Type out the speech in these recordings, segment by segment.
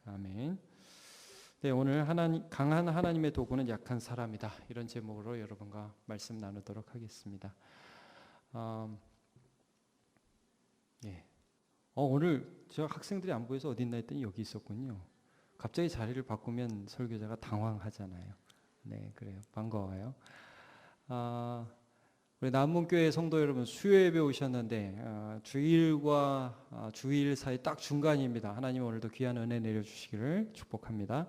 아멘. 네, 오늘 강한 하나님의 도구는 약한 사람이다. 이런 제목으로 여러분과 말씀 나누도록 하겠습니다. 예. 오늘 저 학생들이 안 보여서 어디 있나 했더니 여기 있었군요. 갑자기 자리를 바꾸면 설교자가 당황하잖아요. 네, 그래요. 반가워요. 우리 남문교회 성도 여러분, 수요예배 오셨는데 주일과 주일 사이 딱 중간입니다. 하나님 오늘도 귀한 은혜 내려주시기를 축복합니다.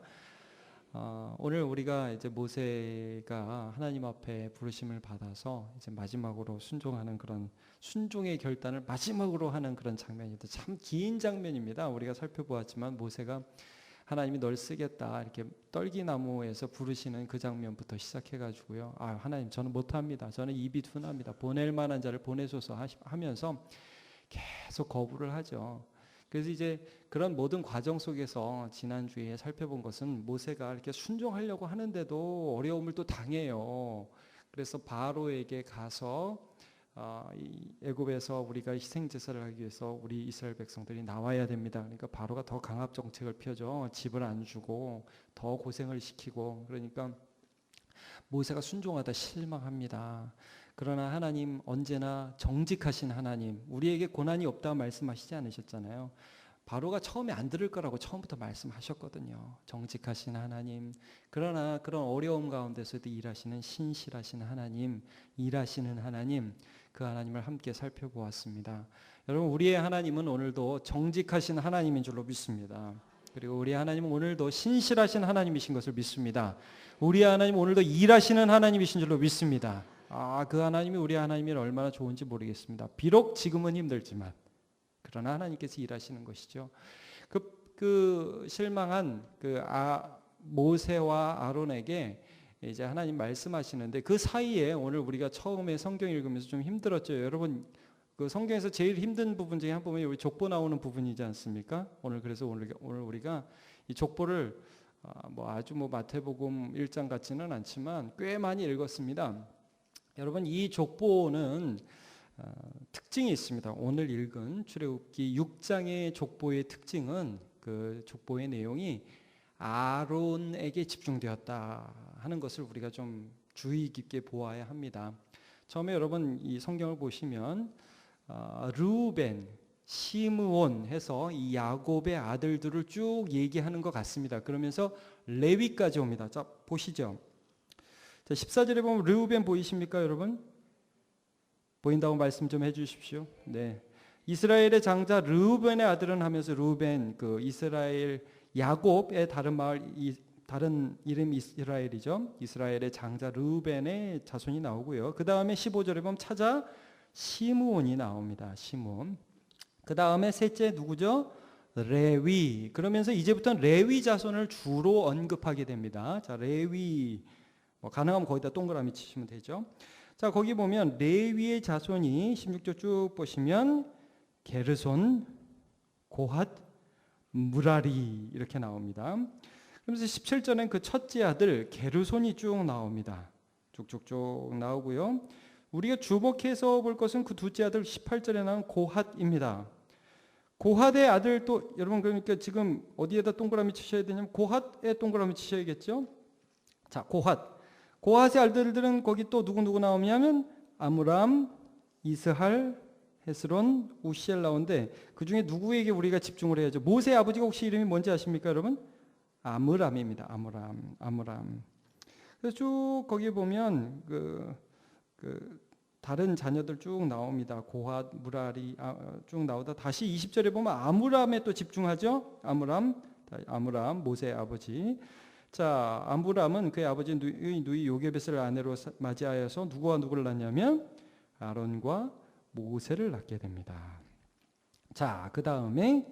오늘 우리가 이제 모세가 하나님 앞에 부르심을 받아서 이제 마지막으로 순종하는 그런 순종의 결단을 마지막으로 하는 그런 장면입니다. 참 긴 장면입니다. 우리가 살펴보았지만 모세가 하나님이 널 쓰겠다 이렇게 떨기나무에서 부르시는 그 장면부터 시작해가지고요. 하나님 저는 못합니다. 저는 입이 둔합니다. 보낼 만한 자를 보내소서 하면서 계속 거부를 하죠. 그래서 이제 그런 모든 과정 속에서 지난주에 살펴본 것은 모세가 이렇게 순종하려고 하는데도 어려움을 또 당해요. 그래서 바로에게 가서 이 애굽에서 우리가 희생 제사를 하기 위해서 우리 이스라엘 백성들이 나와야 됩니다. 그러니까 바로가 더 강압 정책을 펴죠. 집을 안 주고 더 고생을 시키고. 그러니까 모세가 순종하다 실망합니다. 그러나 하나님 언제나 정직하신 하나님, 우리에게 고난이 없다 말씀하시지 않으셨잖아요. 바로가 처음에 안 들을 거라고 처음부터 말씀하셨거든요. 정직하신 하나님, 그러나 그런 어려움 가운데서도 일하시는 신실하신 하나님, 일하시는 하나님, 그 하나님을 함께 살펴보았습니다. 여러분, 우리의 하나님은 오늘도 정직하신 하나님인 줄로 믿습니다. 그리고 우리 하나님은 오늘도 신실하신 하나님이신 것을 믿습니다. 우리 하나님은 오늘도 일하시는 하나님이신 줄로 믿습니다. 그 하나님이 우리 하나님이 얼마나 좋은지 모르겠습니다. 비록 지금은 힘들지만 그러나 하나님께서 일하시는 것이죠. 그 실망한 모세와 아론에게 이제 하나님 말씀하시는데 그 사이에 오늘 우리가 처음에 성경 읽으면서 좀 힘들었죠. 여러분 그 성경에서 제일 힘든 부분 중에 한 부분이 우리 족보 나오는 부분이지 않습니까? 그래서 오늘 우리가 이 족보를 아주 마태복음 1장 같지는 않지만 꽤 많이 읽었습니다. 여러분 이 족보는 특징이 있습니다. 오늘 읽은 출애굽기 6장의 족보의 특징은 그 족보의 내용이 아론에게 집중되었다 하는 것을 우리가 좀 주의 깊게 보아야 합니다. 처음에 여러분 이 성경을 보시면 르우벤, 시므온 해서 이 야곱의 아들들을 쭉 얘기하는 것 같습니다. 그러면서 레위까지 옵니다. 자, 보시죠. 자, 14절에 보면 르우벤 보이십니까, 여러분? 보인다고 말씀 좀 해주십시오. 네, 이스라엘의 장자 르우벤의 아들은 하면서 르우벤, 그 이스라엘 야곱의 다른 이름 이스라엘이죠. 이스라엘의 장자 르우벤의 자손이 나오고요. 그 다음에 15절에 보면 찾아 시므온이 나옵니다. 시므온. 그 다음에 셋째 누구죠? 레위. 그러면서 이제부터는 레위 자손을 주로 언급하게 됩니다. 자, 레위. 가능하면 거기다 동그라미 치시면 되죠. 자, 거기 보면 레위의 자손이 16절 쭉 보시면 게르손, 고핫, 무라리 이렇게 나옵니다. 그러면서 17절엔 그 첫째 아들 게르손이 쭉 나옵니다. 쭉쭉쭉 나오고요. 우리가 주목해서 볼 것은 그 둘째 아들 18절에 나온 고핫입니다. 고핫의 아들 또 여러분 그러니까 지금 어디에다 동그라미 치셔야 되냐면 고핫에 동그라미 치셔야겠죠. 자, 고핫의 아들들은 거기 또 누구 나오냐면 아므람, 이스할, 헤스론, 우시엘 나오는데 그 중에 누구에게 우리가 집중을 해야죠? 모세의 아버지가 혹시 이름이 뭔지 아십니까, 여러분? 아므람입니다. 아므람. 그래서 쭉 거기 보면 다른 자녀들 쭉 나옵니다. 고핫, 무라리 쭉 나오다 다시 20절에 보면 아므람에 또 집중하죠. 아므람 모세의 아버지. 자, 아므람은 그의 아버지 누이 요게벳을 아내로 맞이하여서 누구와 누구를 낳냐면 아론과 모세를 낳게 됩니다. 자, 그 다음에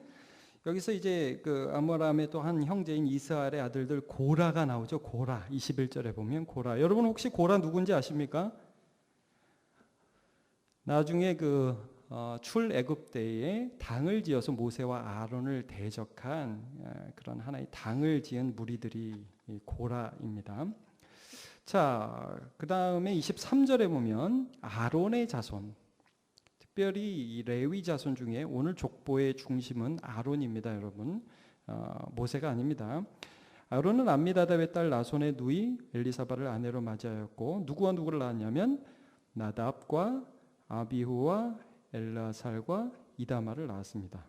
여기서 이제 그 아므람의 또 한 형제인 이스할의 아들들 고라가 나오죠. 고라 21절에 보면 고라. 여러분 혹시 고라 누군지 아십니까? 나중에 출애굽 때에 당을 지어서 모세와 아론을 대적한 그런 하나의 당을 지은 무리들이 고라입니다. 자, 그 다음에 23절에 보면 아론의 자손, 특별히 이 레위 자손 중에 오늘 족보의 중심은 아론입니다, 여러분. 모세가 아닙니다. 아론은 암미나답의 딸 나손의 누이 엘리사바를 아내로 맞이하였고 누구와 누구를 낳았냐면 나답과 아비후와 엘르아살과 이다마를 낳았습니다.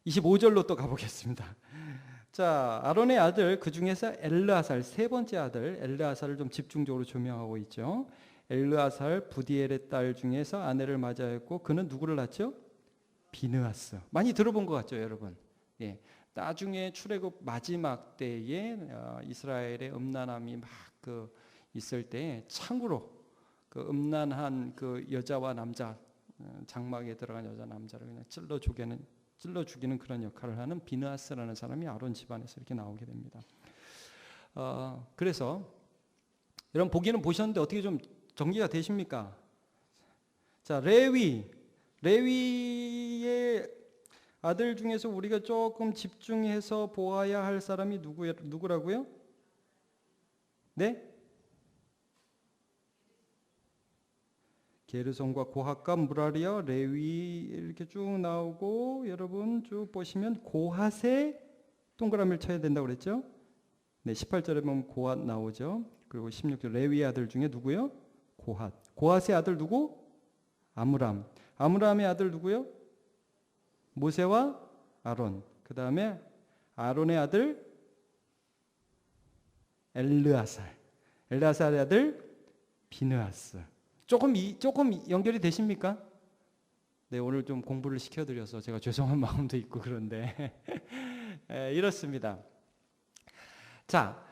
25절로 또 가보겠습니다. 자, 아론의 아들 그 중에서 엘르아살 세 번째 아들 엘르아살을 좀 집중적으로 조명하고 있죠. 엘르아살 부디엘의 딸 중에서 아내를 맞이하였고 그는 누구를 낳았죠? 비느하스. 많이 들어본 것 같죠, 여러분? 예. 나중에 출애굽 마지막 때에 이스라엘의 음란함이 막 있을 때 참으로 그 음란한 그 여자와 남자 장막에 들어간 여자 남자를 그냥 찔러 죽이는 그런 역할을 하는 비느하스라는 사람이 아론 집안에서 이렇게 나오게 됩니다. 그래서 여러분 보기는 보셨는데 어떻게 좀 정리가 되십니까? 자, 레위의 아들 중에서 우리가 조금 집중해서 보아야 할 사람이 누구라고요? 네? 게르손과 고핫과 무라리와 레위 이렇게 쭉 나오고 여러분 쭉 보시면 고핫에 동그라미를 쳐야 된다고 그랬죠? 네, 18절에 보면 고핫 나오죠. 그리고 16절 레위의 아들 중에 누구요? 고핫. 고핫의 아들 누구? 아므람. 아므람의 아들 누구요? 모세와 아론. 그 다음에 아론의 아들 엘르아살. 엘르아살의 아들 비느하스. 조금 연결이 되십니까? 네, 오늘 좀 공부를 시켜드려서 제가 죄송한 마음도 있고 그런데 이렇습니다. 자,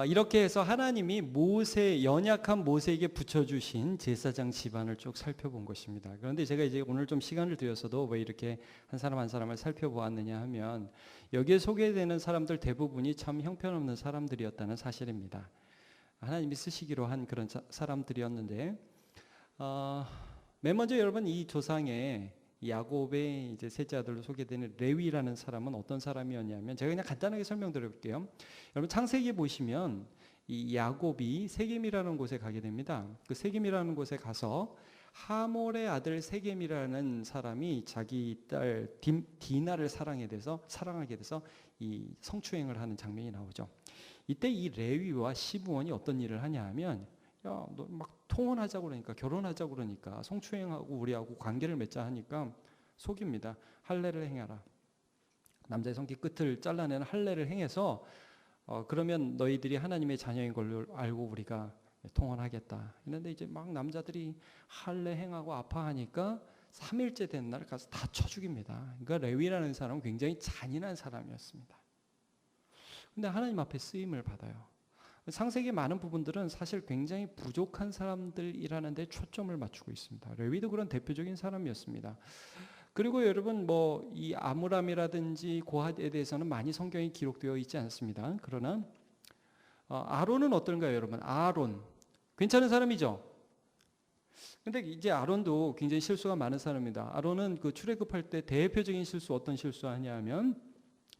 이렇게 해서 하나님이 연약한 모세에게 붙여주신 제사장 집안을 쭉 살펴본 것입니다. 그런데 제가 이제 오늘 좀 시간을 들여서도 왜 이렇게 한 사람 한 사람을 살펴보았느냐 하면 여기에 소개되는 사람들 대부분이 참 형편없는 사람들이었다는 사실입니다. 하나님이 쓰시기로 한 그런 사람들이었는데 맨 먼저 여러분 이 조상의 야곱의 이제 셋째 아들로 소개되는 레위라는 사람은 어떤 사람이었냐면 제가 그냥 간단하게 설명드릴게요. 여러분 창세기에 보시면 이 야곱이 세겜이라는 곳에 가게 됩니다. 그 세겜이라는 곳에 가서 하몰의 아들 세겜이라는 사람이 자기 딸 디나를 사랑하게 돼서 이 성추행을 하는 장면이 나오죠. 이때 이 레위와 시므온이 어떤 일을 하냐 하면 야, 너 막 통혼하자고 그러니까 결혼하자고 그러니까 성추행하고 우리하고 관계를 맺자 하니까 속입니다. 할례를 행하라. 남자의 성기 끝을 잘라내는 할례를 행해서 그러면 너희들이 하나님의 자녀인 걸로 알고 우리가 통혼하겠다. 그런데 이제 막 남자들이 할례 행하고 아파하니까 3일째 된 날 가서 다 쳐 죽입니다. 그러니까 레위라는 사람은 굉장히 잔인한 사람이었습니다. 근데 하나님 앞에 쓰임을 받아요. 창세기의 많은 부분들은 사실 굉장히 부족한 사람들이라는 데 초점을 맞추고 있습니다. 레위도 그런 대표적인 사람이었습니다. 그리고 여러분 이 아므람이라든지 고핫에 대해서는 많이 성경에 기록되어 있지 않습니다. 그러나 아론은 어떤가요, 여러분? 아론 괜찮은 사람이죠. 근데 이제 아론도 굉장히 실수가 많은 사람입니다. 아론은 그 출애굽할 때 대표적인 실수 어떤 실수하냐면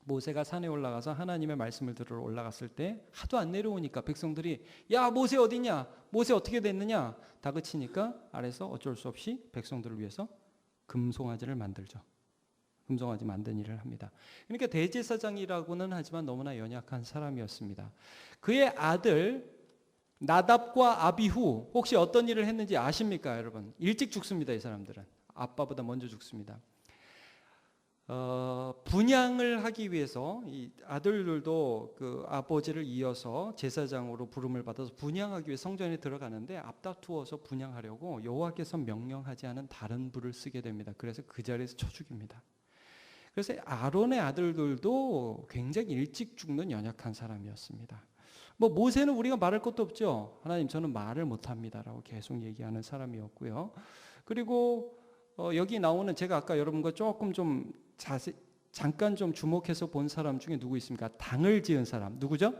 모세가 산에 올라가서 하나님의 말씀을 들으러 올라갔을 때 하도 안 내려오니까 백성들이 야 모세 어디냐? 모세 어떻게 됐느냐? 다그치니까 아래서 어쩔 수 없이 백성들을 위해서 금송아지를 만들죠. 금송아지 만든 일을 합니다. 그러니까 대제사장이라고는 하지만 너무나 연약한 사람이었습니다. 그의 아들 나답과 아비후 혹시 어떤 일을 했는지 아십니까, 여러분? 일찍 죽습니다. 이 사람들은 아빠보다 먼저 죽습니다. 분양을 하기 위해서 이 아들들도 그 아버지를 이어서 제사장으로 부름을 받아서 분양하기 위해 성전에 들어가는데 앞다투어서 분양하려고 여호와께서 명령하지 않은 다른 불을 쓰게 됩니다. 그래서 그 자리에서 쳐 죽입니다. 그래서 아론의 아들들도 굉장히 일찍 죽는 연약한 사람이었습니다. 모세는 우리가 말할 것도 없죠. 하나님 저는 말을 못합니다라고 계속 얘기하는 사람이었고요. 그리고 여기 나오는 제가 아까 여러분과 조금 좀 잠깐 좀 주목해서 본 사람 중에 누구 있습니까? 당을 지은 사람 누구죠?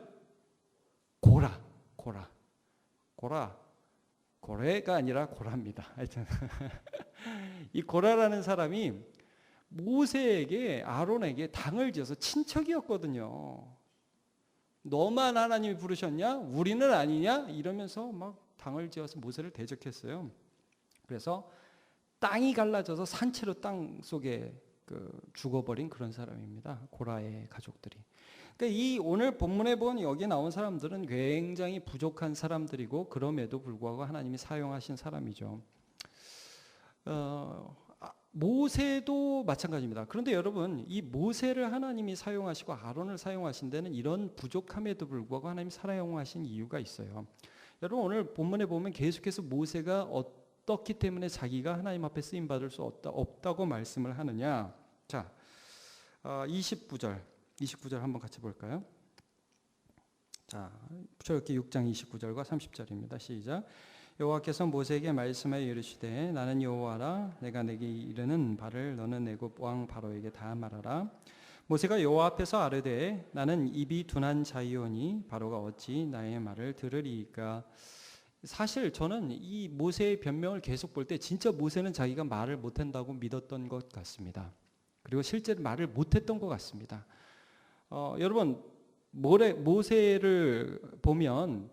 고라가 아니라 고라입니다. 하여튼 이 고라라는 사람이 모세에게 아론에게 당을 지어서 친척이었거든요. 너만 하나님이 부르셨냐? 우리는 아니냐? 이러면서 막 당을 지어서 모세를 대적했어요. 그래서 땅이 갈라져서 산채로 땅 속에 죽어버린 그런 사람입니다. 고라의 가족들이. 그러니까 이 오늘 본문에 본 여기 나온 사람들은 굉장히 부족한 사람들이고 그럼에도 불구하고 하나님이 사용하신 사람이죠. 모세도 마찬가지입니다. 그런데 여러분, 이 모세를 하나님이 사용하시고 아론을 사용하신 데는 이런 부족함에도 불구하고 하나님이 사용하신 이유가 있어요. 여러분, 오늘 본문에 보면 계속해서 모세가 어떻기 때문에 자기가 하나님 앞에 쓰임 받을 수 없다고 말씀을 하느냐. 자, 29절 한번 같이 볼까요? 자, 출애굽기 6장 29절과 30절입니다. 시작. 여호와께서 모세에게 말씀하여 이르시되 나는 여호와라. 내가 내게 이르는 바를 너는 애굽 왕 바로에게 다 말하라. 모세가 여호와 앞에서 아뢰되 나는 입이 둔한 자이오니 바로가 어찌 나의 말을 들으리이까. 사실 저는 이 모세의 변명을 계속 볼 때 진짜 모세는 자기가 말을 못한다고 믿었던 것 같습니다. 그리고 실제로 말을 못했던 것 같습니다. 여러분, 모세를 보면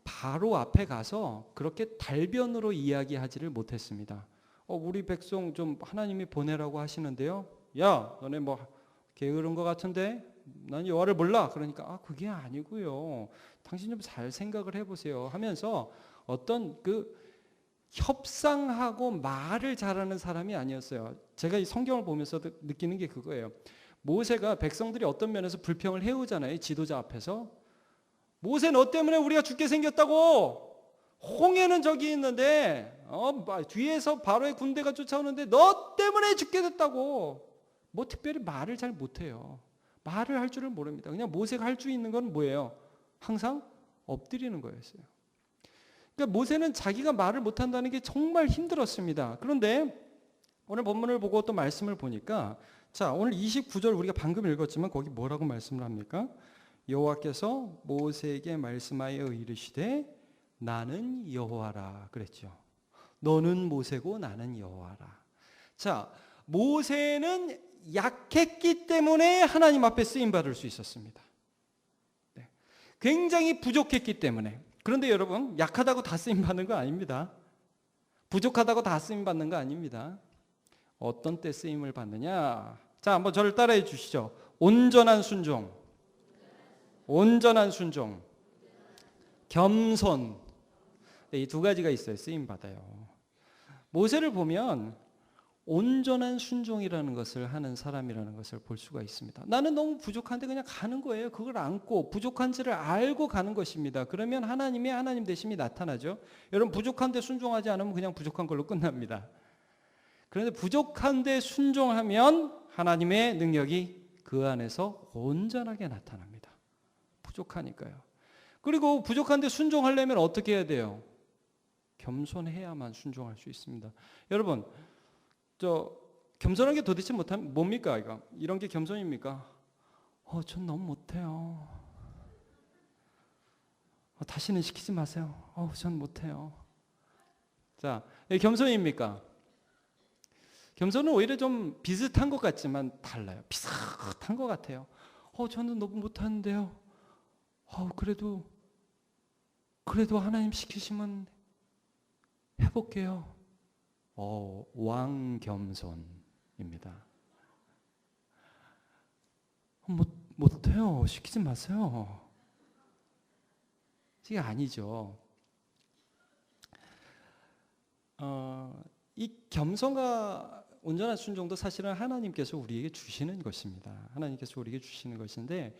바로 앞에 가서 그렇게 달변으로 이야기하지를 못했습니다. 우리 백성 좀 하나님이 보내라고 하시는데요. 야, 너네 뭐 게으른 것 같은데 난 여호와를 몰라. 그러니까 그게 아니고요. 당신 좀 잘 생각을 해보세요 하면서 어떤 협상하고 말을 잘하는 사람이 아니었어요. 제가 이 성경을 보면서 느끼는 게 그거예요. 모세가 백성들이 어떤 면에서 불평을 해오잖아요. 지도자 앞에서. 모세 너 때문에 우리가 죽게 생겼다고. 홍해는 저기 있는데 뒤에서 바로의 군대가 쫓아오는데 너 때문에 죽게 됐다고. 뭐 특별히 말을 잘 못해요. 말을 할 줄을 모릅니다. 그냥 모세가 할 수 있는 건 뭐예요? 항상 엎드리는 거였어요. 그러니까 모세는 자기가 말을 못한다는 게 정말 힘들었습니다. 그런데 오늘 본문을 보고 또 말씀을 보니까 자, 오늘 29절 우리가 방금 읽었지만 거기 뭐라고 말씀을 합니까? 여호와께서 모세에게 말씀하여 이르시되 나는 여호와라 그랬죠. 너는 모세고 나는 여호와라. 자, 모세는 약했기 때문에 하나님 앞에 쓰임 받을 수 있었습니다. 네. 굉장히 부족했기 때문에. 그런데 여러분, 약하다고 다 쓰임 받는 거 아닙니다. 부족하다고 다 쓰임 받는 거 아닙니다. 어떤 때 쓰임을 받느냐? 자, 한번 저를 따라해 주시죠. 온전한 순종, 겸손. 이 두 가지가 있어요. 쓰임 받아요. 모세를 보면 온전한 순종이라는 것을 하는 사람이라는 것을 볼 수가 있습니다. 나는 너무 부족한데 그냥 가는 거예요. 그걸 안고 부족한지를 알고 가는 것입니다. 그러면 하나님의 하나님 되심이 나타나죠. 여러분, 부족한데 순종하지 않으면 그냥 부족한 걸로 끝납니다. 그런데 부족한데 순종하면 하나님의 능력이 그 안에서 온전하게 나타납니다. 부족하니까요. 그리고 부족한데 순종하려면 어떻게 해야 돼요? 겸손해야만 순종할 수 있습니다. 여러분, 겸손한 게 도대체 뭡니까? 이런 게 겸손입니까? 전 너무 못해요. 다시는 시키지 마세요. 전 못해요. 자, 이게 겸손입니까? 겸손은 오히려 좀 비슷한 것 같지만 달라요. 비슷한 것 같아요. 저는 너무 못하는데요. 그래도 하나님 시키시면 해볼게요. 왕겸손입니다. 못해요. 시키지 마세요. 이게 아니죠. 이 겸손과 온전한 순종도 사실은 하나님께서 우리에게 주시는 것입니다. 하나님께서 우리에게 주시는 것인데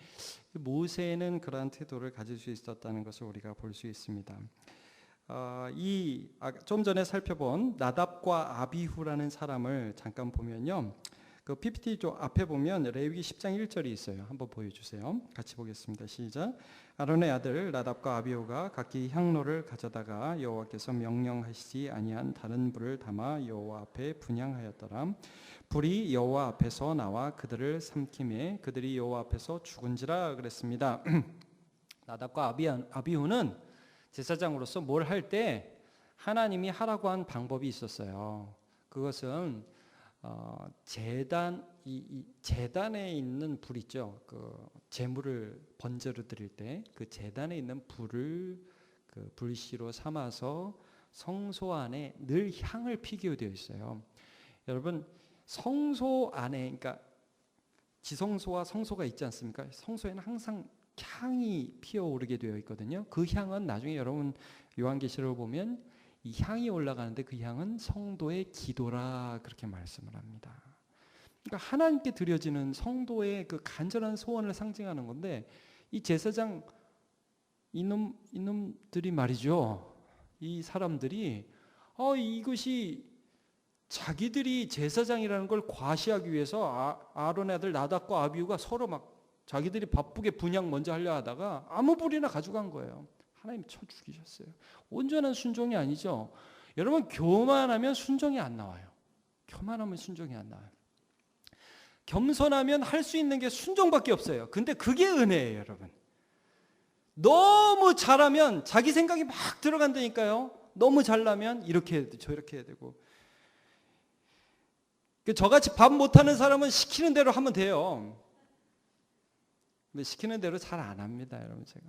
모세는 그러한 태도를 가질 수 있었다는 것을 우리가 볼 수 있습니다. 좀 전에 살펴본 나답과 아비후라는 사람을 잠깐 보면요. 그 PPT 앞에 보면 레위기 10장 1절이 있어요. 한번 보여주세요. 같이 보겠습니다. 시작. 아론의 아들 나답과 아비후가 각기 향로를 가져다가 여호와께서 명령하시지 아니한 다른 불을 담아 여호와 앞에 분향하였더라. 불이 여호와 앞에서 나와 그들을 삼키매 그들이 여호와 앞에서 죽은지라 그랬습니다. 나답과 아비후는 제사장으로서 뭘 할 때 하나님이 하라고 한 방법이 있었어요. 그것은 제단에 있는 불 있죠. 그 제물을 번제로 드릴 때 그 제단에 있는 불을 그 불씨로 삼아서 성소 안에 늘 향을 피게 되어 있어요. 여러분, 성소 안에, 그러니까 지성소와 성소가 있지 않습니까? 성소에는 항상 향이 피어오르게 되어 있거든요. 그 향은 나중에 여러분 요한계시록을 보면 이 향이 올라가는데 그 향은 성도의 기도라 그렇게 말씀을 합니다. 그러니까 하나님께 드려지는 성도의 그 간절한 소원을 상징하는 건데, 이 제사장 이놈들이 말이죠. 이 사람들이 이것이 자기들이 제사장이라는 걸 과시하기 위해서 아론의 아들 나답과 아비후가 서로 막 자기들이 바쁘게 분향 먼저 하려 하다가 아무 불이나 가져간 거예요. 하나님 쳐 죽이셨어요. 온전한 순종이 아니죠. 여러분, 교만하면 순종이 안 나와요. 교만하면 순종이 안 나와요. 겸손하면 할 수 있는 게 순종밖에 없어요. 근데 그게 은혜예요, 여러분. 너무 잘하면 자기 생각이 막 들어간다니까요. 너무 잘나면 이렇게 해야 돼, 저렇게 해야 되고. 저같이 밥 못하는 사람은 시키는 대로 하면 돼요. 근데 시키는 대로 잘 안 합니다, 여러분. 제가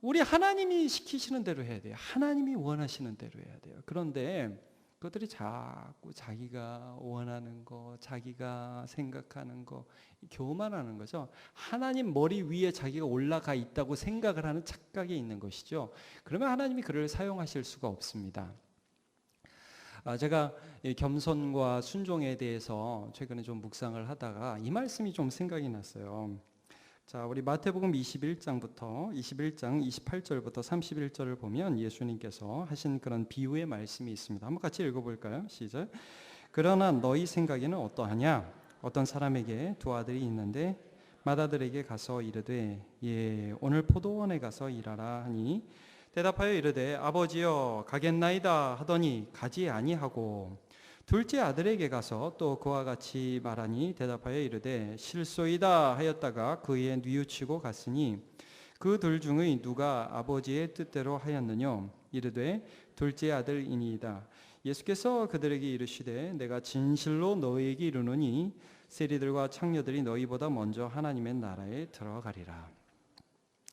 우리 하나님이 시키시는 대로 해야 돼요. 하나님이 원하시는 대로 해야 돼요. 그런데 그것들이 자꾸 자기가 원하는 거, 자기가 생각하는 거, 교만하는 거죠. 하나님 머리 위에 자기가 올라가 있다고 생각을 하는 착각이 있는 것이죠. 그러면 하나님이 그를 사용하실 수가 없습니다. 제가 겸손과 순종에 대해서 최근에 좀 묵상을 하다가 이 말씀이 좀 생각이 났어요. 자, 우리 마태복음 21장 28절부터 31절을 보면 예수님께서 하신 그런 비유의 말씀이 있습니다. 한번 같이 읽어볼까요? 시작. 그러나 너희 생각에는 어떠하냐? 어떤 사람에게 두 아들이 있는데 맏아들에게 가서 이르되 오늘 포도원에 가서 일하라 하니 대답하여 이르되 아버지여 가겠나이다 하더니 가지 아니하고 둘째 아들에게 가서 또 그와 같이 말하니 대답하여 이르되 실소이다 하였다가 그에 뉘우치고 갔으니 그 둘 중의 누가 아버지의 뜻대로 하였느냐? 이르되 둘째 아들이니이다. 예수께서 그들에게 이르시되 내가 진실로 너희에게 이르노니 세리들과 창녀들이 너희보다 먼저 하나님의 나라에 들어가리라.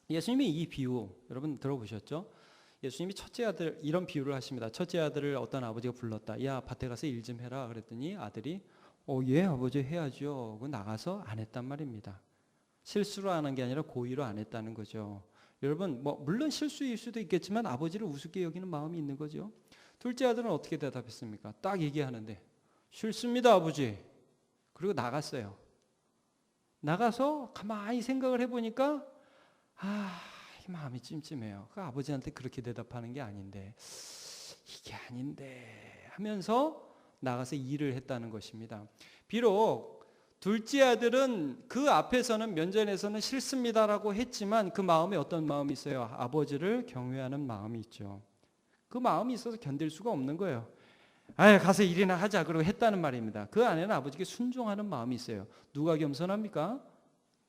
예수님이 이 비유 여러분 들어보셨죠? 예수님이 첫째 아들 이런 비유를 하십니다. 첫째 아들을 어떤 아버지가 불렀다. 야, 밭에 가서 일 좀 해라. 그랬더니 아들이 예 아버지 해야죠. 그 나가서 안 했단 말입니다. 실수로 하는 게 아니라 고의로 안 했다는 거죠. 여러분 물론 실수일 수도 있겠지만 아버지를 우습게 여기는 마음이 있는 거죠. 둘째 아들은 어떻게 대답했습니까? 딱 얘기하는데 싫습니다 아버지. 그리고 나갔어요. 나가서 가만히 생각을 해보니까 마음이 찜찜해요. 그 아버지한테 그렇게 대답하는 게 아닌데 이게 아닌데 하면서 나가서 일을 했다는 것입니다. 비록 둘째 아들은 그 앞에서는 면전에서는 싫습니다라고 했지만 그 마음에 어떤 마음이 있어요? 아버지를 경외하는 마음이 있죠. 그 마음이 있어서 견딜 수가 없는 거예요. 가서 일이나 하자 그러고 했다는 말입니다. 그 안에는 아버지께 순종하는 마음이 있어요. 누가 겸손합니까?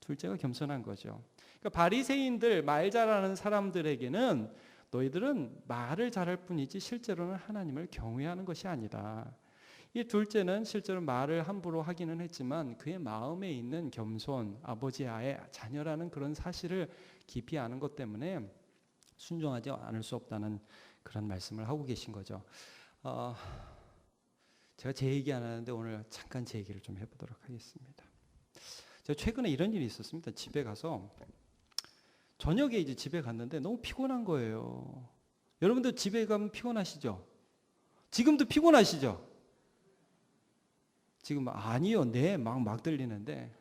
둘째가 겸손한 거죠. 그러니까 바리새인들 말 잘하는 사람들에게는 너희들은 말을 잘할 뿐이지 실제로는 하나님을 경외하는 것이 아니다. 이 둘째는 실제로 말을 함부로 하기는 했지만 그의 마음에 있는 겸손, 아버지의 자녀라는 그런 사실을 깊이 아는 것 때문에 순종하지 않을 수 없다는 그런 말씀을 하고 계신 거죠. 제가 제 얘기 안 하는데 오늘 잠깐 제 얘기를 좀 해보도록 하겠습니다. 제가 최근에 이런 일이 있었습니다. 집에 가서 저녁에 이제 집에 갔는데 너무 피곤한 거예요. 여러분들 집에 가면 피곤하시죠? 지금도 피곤하시죠? 지금 아니요, 네, 막 들리는데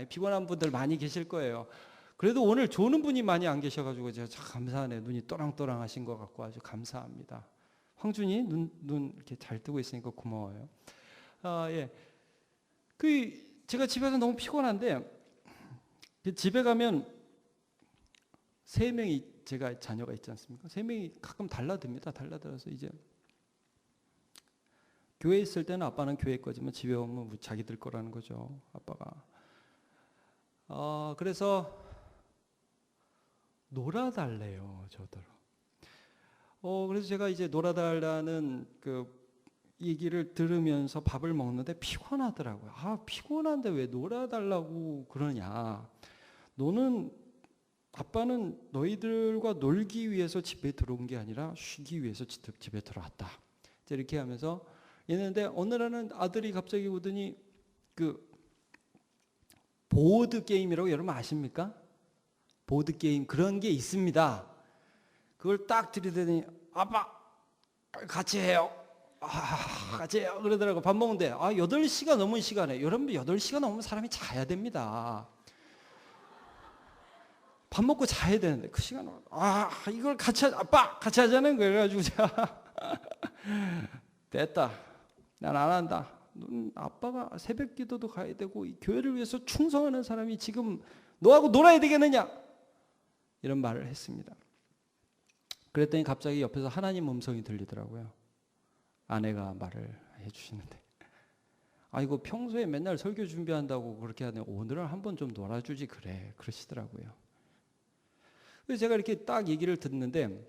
피곤한 분들 많이 계실 거예요. 그래도 오늘 조는 분이 많이 안 계셔가지고 제가 참 감사하네. 눈이 또랑또랑하신 것 같고 아주 감사합니다. 황준이 눈 이렇게 잘 뜨고 있으니까 고마워요. 제가 집에서 너무 피곤한데 집에 가면 3명이 제가 자녀가 있지 않습니까? 3명이 가끔 달라듭니다. 달라들어서 이제 교회에 있을 때는 아빠는 교회 거지만 집에 오면 자기들 거라는 거죠. 아빠가. 그래서 놀아달래요. 저더러. 그래서 제가 이제 놀아달라는 그 얘기를 들으면서 밥을 먹는데 피곤하더라고요. 피곤한데 왜 놀아달라고 그러냐. 아빠는 너희들과 놀기 위해서 집에 들어온 게 아니라 쉬기 위해서 집에 들어왔다. 이렇게 하면서 있는데 어느 날은 아들이 갑자기 오더니 그 보드 게임이라고 여러분 아십니까? 보드 게임 그런 게 있습니다. 그걸 딱 들이대더니 아빠 같이 해요. 같이 해요. 그러더라고. 밥 먹는데 8시가 넘은 시간에, 여러분 8시가 넘으면 사람이 자야 됩니다. 밥 먹고 자야 되는데 그 시간에 이걸 같이 하자. 아빠 같이 하자는 거예요. 그래가지고 제가 됐다. 난 안 한다. 아빠가 새벽 기도도 가야 되고 이 교회를 위해서 충성하는 사람이 지금 너하고 놀아야 되겠느냐? 이런 말을 했습니다. 그랬더니 갑자기 옆에서 하나님 음성이 들리더라고요. 아내가 말을 해주시는데 이거 평소에 맨날 설교 준비한다고 그렇게 하네. 오늘은 한번 좀 놀아주지 그래. 그러시더라고요. 그래서 제가 이렇게 딱 얘기를 듣는데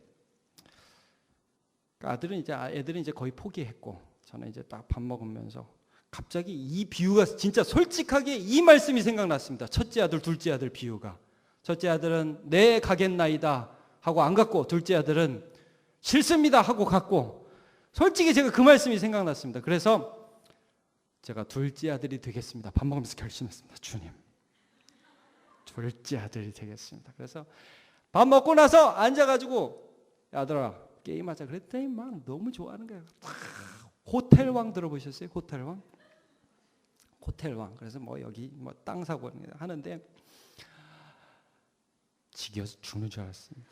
애들은 이제 거의 포기했고 저는 이제 딱 밥 먹으면서 갑자기 이 비유가 진짜 솔직하게 이 말씀이 생각났습니다. 첫째 아들, 둘째 아들 비유가. 첫째 아들은 내 가겠나이다 하고 안 갔고 둘째 아들은 싫습니다 하고 갔고 솔직히 제가 그 말씀이 생각났습니다. 그래서 제가 둘째 아들이 되겠습니다. 밥 먹으면서 결심했습니다. 주님, 둘째 아들이 되겠습니다. 그래서 밥 먹고 나서 앉아가지고 아들아 게임하자 그랬더니 막 너무 좋아하는 거예요. 호텔왕 들어보셨어요? 호텔왕? 호텔왕. 그래서 여기 땅 사고 하는데 지겨서 죽는 줄 알았습니다.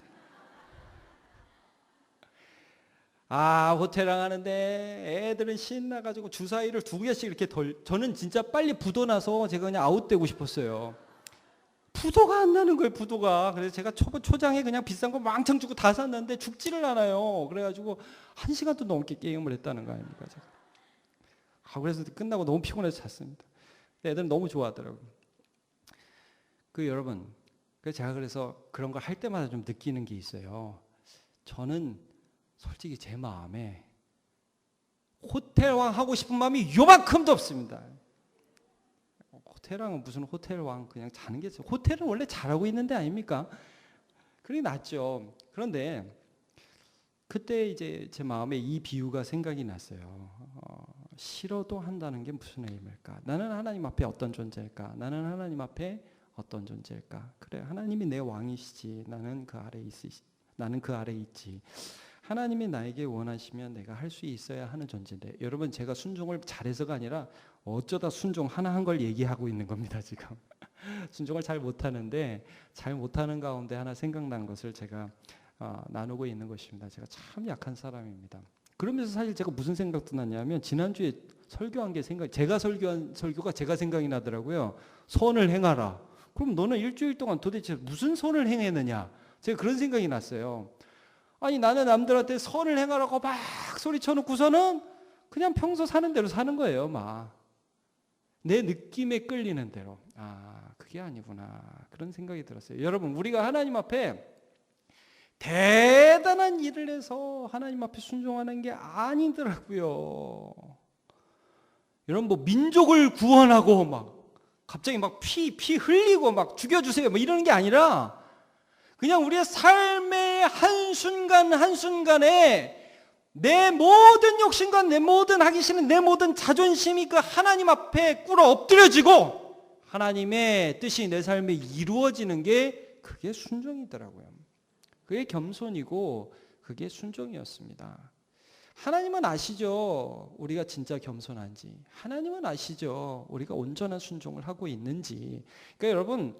호텔왕 하는데 애들은 신나가지고 주사위를 2개씩 이렇게 저는 진짜 빨리 부도 나서 제가 그냥 아웃되고 싶었어요. 부도가 안 나는 거예요, 부도가. 그래서 제가 초장에 그냥 비싼 거 망청 주고 다 샀는데 죽지를 않아요. 그래가지고 1시간도 넘게 게임을 했다는 거 아닙니까, 제가. 그래서 끝나고 너무 피곤해서 잤습니다. 애들은 너무 좋아하더라고요. 여러분, 제가 그래서 그런 걸 할 때마다 좀 느끼는 게 있어요. 저는 솔직히 제 마음에 호텔왕 하고 싶은 마음이 요만큼도 없습니다. 호텔왕은 무슨 호텔왕 그냥 자는 게 호텔은 원래 잘하고 있는 데 아닙니까? 그게 낫죠. 그런데 그때 이제 제 마음에 이 비유가 생각이 났어요. 싫어도 한다는 게 무슨 의미일까? 나는 하나님 앞에 어떤 존재일까? 나는 하나님 앞에 어떤 존재일까? 그래, 하나님이 내 왕이시지. 나는 그 아래 있지. 하나님이 나에게 원하시면 내가 할 수 있어야 하는 존재인데, 여러분 제가 순종을 잘해서가 아니라 어쩌다 순종 하나 한 걸 얘기하고 있는 겁니다 지금. 순종을 잘 못하는데 잘 못하는 가운데 하나 생각난 것을 제가 나누고 있는 것입니다. 제가 참 약한 사람입니다. 그러면서 사실 제가 무슨 생각도 났냐면 지난주에 설교한 게 제가 설교한 설교가 제가 생각이 나더라고요. 선을 행하라. 그럼 너는 일주일 동안 도대체 무슨 선을 행했느냐? 제가 그런 생각이 났어요. 나는 남들한테 선을 행하라고 막 소리쳐놓고서는 그냥 평소 사는 대로 사는 거예요. 막 내 느낌에 끌리는 대로. 그게 아니구나. 그런 생각이 들었어요. 여러분, 우리가 하나님 앞에 대단한 일을 해서 하나님 앞에 순종하는 게 아니더라고요. 여러분, 민족을 구원하고 갑자기 피 흘리고 죽여주세요 이러는 게 아니라 그냥 우리의 삶의 한순간 한순간에 내 모든 욕심과 내 모든 하기 싫은 내 모든 자존심이 그 하나님 앞에 꿇어 엎드려지고 하나님의 뜻이 내 삶에 이루어지는 게 그게 순종이더라고요. 그게 겸손이고 그게 순종이었습니다. 하나님은 아시죠? 우리가 진짜 겸손한지. 하나님은 아시죠? 우리가 온전한 순종을 하고 있는지. 그러니까 여러분,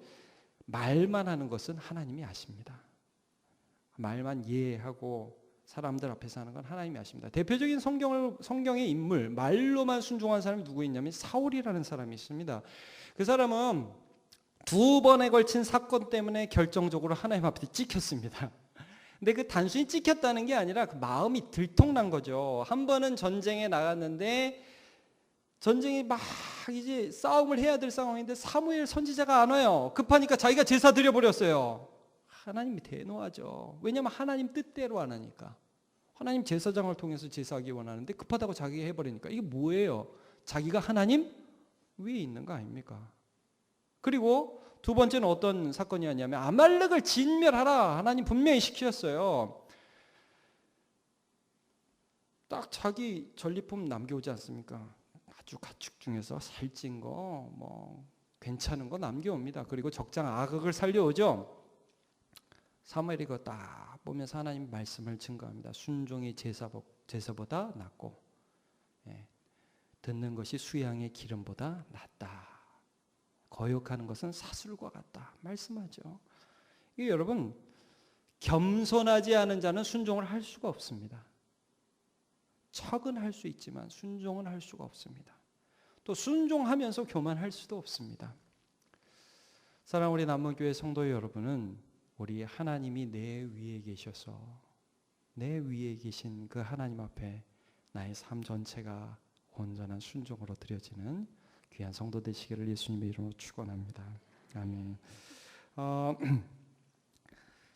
말만 하는 것은 하나님이 아십니다. 말만 이해하고 사람들 앞에서 하는 건 하나님이 아십니다. 대표적인 성경의 인물, 말로만 순종한 사람이 누구 있냐면 사울이라는 사람이 있습니다. 그 사람은 2번에 걸친 사건 때문에 결정적으로 하나님 앞에 찍혔습니다. 근데 그 단순히 찍혔다는 게 아니라 그 마음이 들통난 거죠. 한 번은 전쟁에 나갔는데 전쟁이 막 이제 싸움을 해야 될 상황인데 사무엘 선지자가 안 와요. 급하니까 자기가 제사 드려버렸어요. 하나님이 대노하죠. 왜냐하면 하나님 뜻대로 안 하니까. 하나님 제사장을 통해서 제사하기 원하는데 급하다고 자기가 해버리니까 이게 뭐예요? 자기가 하나님 위에 있는 거 아닙니까? 그리고 2번째는 어떤 사건이었냐면 아말렉을 진멸하라. 하나님 분명히 시키셨어요. 딱 자기 전리품 남겨오지 않습니까? 아주 가축 중에서 살찐 거, 뭐 괜찮은 거 남겨옵니다. 그리고 적장 아각을 살려오죠. 사무엘이 그거 딱 보면서 하나님 말씀을 증거합니다. 순종이 제사보다 낫고, 듣는 것이 수양의 기름보다 낫다. 거역하는 것은 사슬과 같다. 말씀하죠. 이게 여러분, 겸손하지 않은 자는 순종을 할 수가 없습니다. 척은 할 수 있지만 순종은 할 수가 없습니다. 또 순종하면서 교만할 수도 없습니다. 사랑하는 우리 남문교회 성도 여러분은 우리 하나님이 내 위에 계셔서 내 위에 계신 그 하나님 앞에 나의 삶 전체가 온전한 순종으로 드려지는 귀한 성도 되시기를 예수님의 이름으로 축원합니다. 아멘.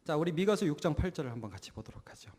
자, 우리 미가서 6장 8절을 한번 같이 보도록 하죠.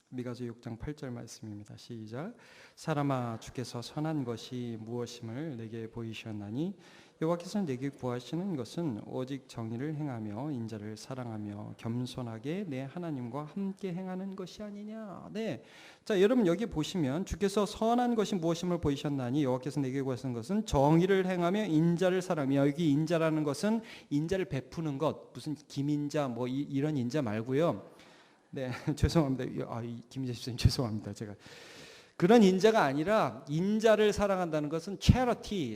미가서 6장 8절 말씀입니다. 시작. 사람아, 주께서 선한 것이 무엇임을 내게 보이셨나니 여호와께서 내게 구하시는 것은 오직 정의를 행하며 인자를 사랑하며 겸손하게 내 하나님과 함께 행하는 것이 아니냐. 네. 자, 여러분 여기 보시면 주께서 선한 것이 무엇임을 보이셨나니 여호와께서 내게 구하시는 것은 정의를 행하며 인자를 사랑하며. 여기 인자라는 것은 인자를 베푸는 것, 무슨 김인자 뭐 이런 인자 말고요. 네, 죄송합니다. 김인자 집사님 죄송합니다. 제가 그런 인자가 아니라 인자를 사랑한다는 것은 charity,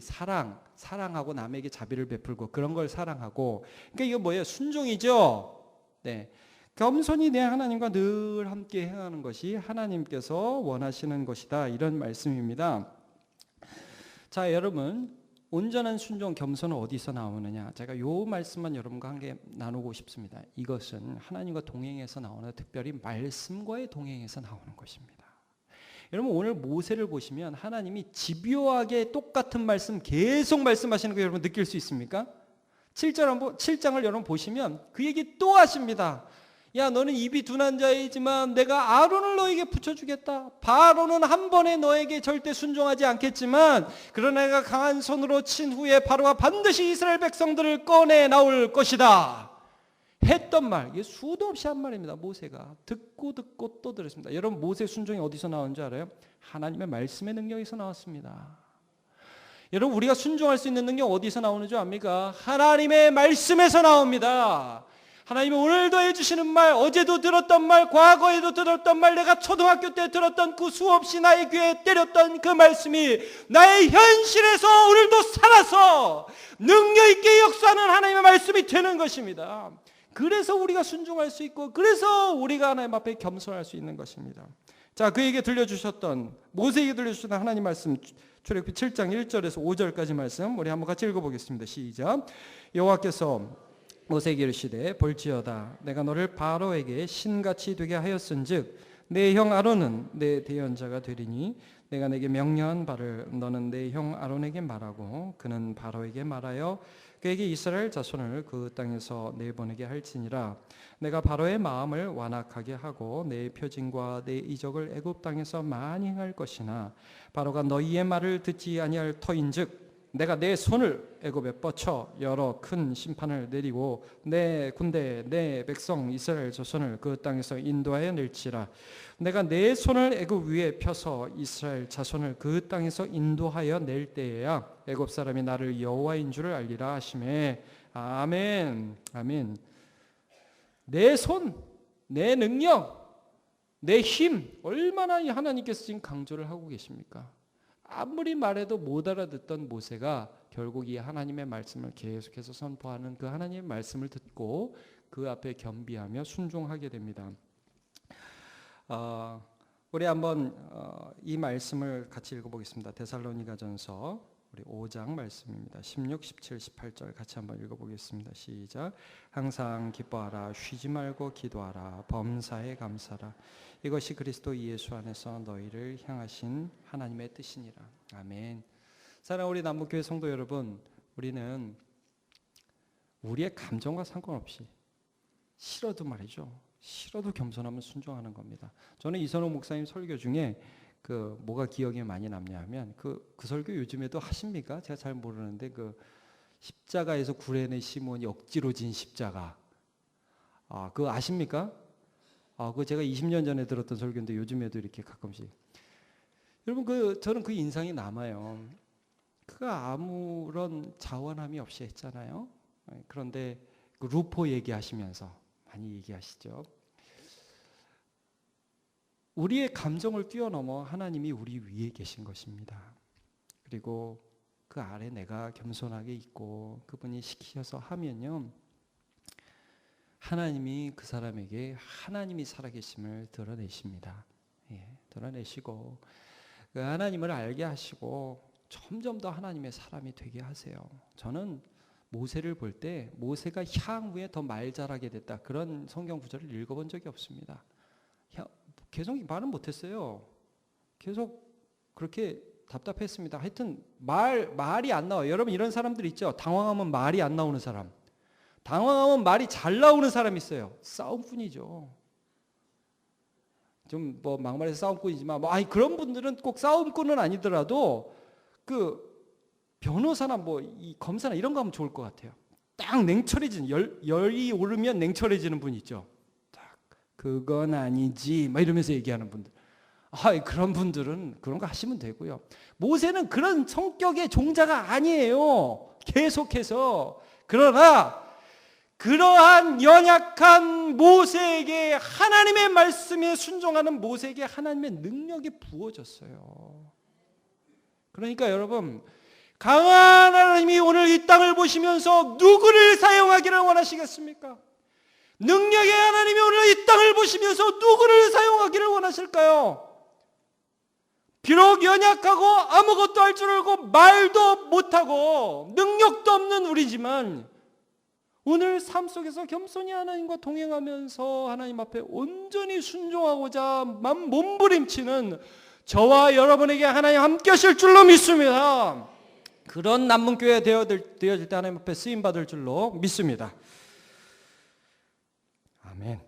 사랑하고 남에게 자비를 베풀고 그런 걸 사랑하고. 그러니까 이거 뭐예요? 순종이죠. 네, 겸손히 내 하나님과 늘 함께 행하는 것이 하나님께서 원하시는 것이다. 이런 말씀입니다. 자, 여러분, 온전한 순종, 겸손은 어디서 나오느냐? 제가 요 말씀만 여러분과 함께 나누고 싶습니다. 이것은 하나님과 동행해서 나오는, 특별히 말씀과의 동행해서 나오는 것입니다. 여러분, 오늘 모세를 보시면 하나님이 집요하게 똑같은 말씀 계속 말씀하시는 거 여러분 느낄 수 있습니까? 7장을 여러분 보시면 그 얘기 또 하십니다. 야, 너는 입이 둔한 자이지만 내가 아론을 너에게 붙여주겠다. 바로는 한 번에 너에게 절대 순종하지 않겠지만 그러나 내가 강한 손으로 친 후에 바로가 반드시 이스라엘 백성들을 꺼내 나올 것이다 했던 말, 이게 수도 없이 한 말입니다. 모세가 듣고 또 들었습니다. 여러분, 모세 순종이 어디서 나온 줄 알아요? 하나님의 말씀의 능력에서 나왔습니다. 여러분, 우리가 순종할 수 있는 능력 어디서 나오는 줄 압니까? 하나님의 말씀에서 나옵니다. 하나님이 오늘도 해주시는 말, 어제도 들었던 말, 과거에도 들었던 말, 내가 초등학교 때 들었던 그 수없이 나의 귀에 때렸던 그 말씀이 나의 현실에서 오늘도 살아서 능력 있게 역사하는 하나님의 말씀이 되는 것입니다. 그래서 우리가 순종할 수 있고, 그래서 우리가 하나님 앞에 겸손할 수 있는 것입니다. 자, 그에게 들려주셨던, 모세에게 들려주셨던 하나님 말씀, 출애굽기 7장 1절에서 5절까지 말씀 우리 한번 같이 읽어보겠습니다. 시작. 여호와께서 모세에게 이르시되 볼지어다 내가 너를 바로에게 신같이 되게 하였은즉 내 형 아론은 내 대언자가 되리니 내가 내게 명령한 바를 너는 내 형 아론에게 말하고 그는 바로에게 말하여 그에게 이스라엘 자손을 그 땅에서 내보내게 할지니라. 내가 바로의 마음을 완악하게 하고 내 표징과 내 이적을 애굽 땅에서 많이 행할 것이나 바로가 너희의 말을 듣지 아니할 터인즉 내가 내 손을 애굽에 뻗쳐 여러 큰 심판을 내리고 내 군대 내 백성 이스라엘 자손을 그 땅에서 인도하여 낼지라. 내가 내 손을 애굽 위에 펴서 이스라엘 자손을 그 땅에서 인도하여 낼 때에야 애굽 사람이 나를 여호와인 줄을 알리라 하시매. 아멘. 아멘. 내 손, 내 능력, 내 힘, 얼마나 하나님께서 지금 강조를 하고 계십니까? 아무리 말해도 못 알아듣던 모세가 결국 이 하나님의 말씀을 계속해서 선포하는 그 하나님의 말씀을 듣고 그 앞에 겸비하며 순종하게 됩니다. 우리 한번 이 말씀을 같이 읽어보겠습니다. 데살로니가전서 우리 5장 말씀입니다. 16, 17, 18절 같이 한번 읽어보겠습니다. 시작. 항상 기뻐하라, 쉬지 말고 기도하라, 범사에 감사라. 이것이 그리스도 예수 안에서 너희를 향하신 하나님의 뜻이니라. 아멘. 사랑하는 우리 남북교회 성도 여러분, 우리는 우리의 감정과 상관없이 싫어도 말이죠. 싫어도 겸손하면 순종하는 겁니다. 저는 이선호 목사님 설교 중에 그 뭐가 기억에 많이 남냐면 그 설교 요즘에도 하십니까? 제가 잘 모르는데 그 십자가에서 구레네 시몬이 억지로 진 십자가. 그거 아십니까? 그거 제가 20년 전에 들었던 설교인데 요즘에도 이렇게 가끔씩. 여러분 저는 그 인상이 남아요. 그가 아무런 자원함이 없이 했잖아요. 그런데 그 루포 얘기하시면서 많이 얘기하시죠. 우리의 감정을 뛰어넘어 하나님이 우리 위에 계신 것입니다. 그리고 그 아래 내가 겸손하게 있고 그분이 시키셔서 하면요, 하나님이 그 사람에게 하나님이 살아계심을 드러내십니다. 드러내시고 그 하나님을 알게 하시고 점점 더 하나님의 사람이 되게 하세요. 저는 모세를 볼 때 모세가 향후에 더 말 잘하게 됐다, 그런 성경 구절을 읽어본 적이 없습니다. 계속 말은 못했어요. 계속 그렇게 답답했습니다. 하여튼 말이 안 나와요. 여러분 이런 사람들 있죠. 당황하면 말이 안 나오는 사람. 당황하면 말이 잘 나오는 사람이 있어요. 싸움꾼이죠. 좀 뭐 막말해서 싸움꾼이지만 그런 분들은 꼭 싸움꾼은 아니더라도 그 변호사나 이 검사나 이런 거 하면 좋을 것 같아요. 딱 냉철해지는, 열이 오르면 냉철해지는 분 있죠. 딱 그건 아니지 이러면서 얘기하는 분들. 그런 분들은 그런 거 하시면 되고요. 모세는 그런 성격의 종자가 아니에요. 계속해서. 그러나 그러한 연약한 모세에게, 하나님의 말씀에 순종하는 모세에게 하나님의 능력이 부어졌어요. 그러니까 여러분, 강한 하나님이 오늘 이 땅을 보시면서 누구를 사용하기를 원하시겠습니까? 능력의 하나님이 오늘 이 땅을 보시면서 누구를 사용하기를 원하실까요? 비록 연약하고 아무것도 할 줄 알고 말도 못하고 능력도 없는 우리지만 오늘 삶 속에서 겸손히 하나님과 동행하면서 하나님 앞에 온전히 순종하고자 몸부림치는 저와 여러분에게 하나님 함께 하실 줄로 믿습니다. 그런 남문교회 되어질 때 하나님 앞에 쓰임받을 줄로 믿습니다. 아멘.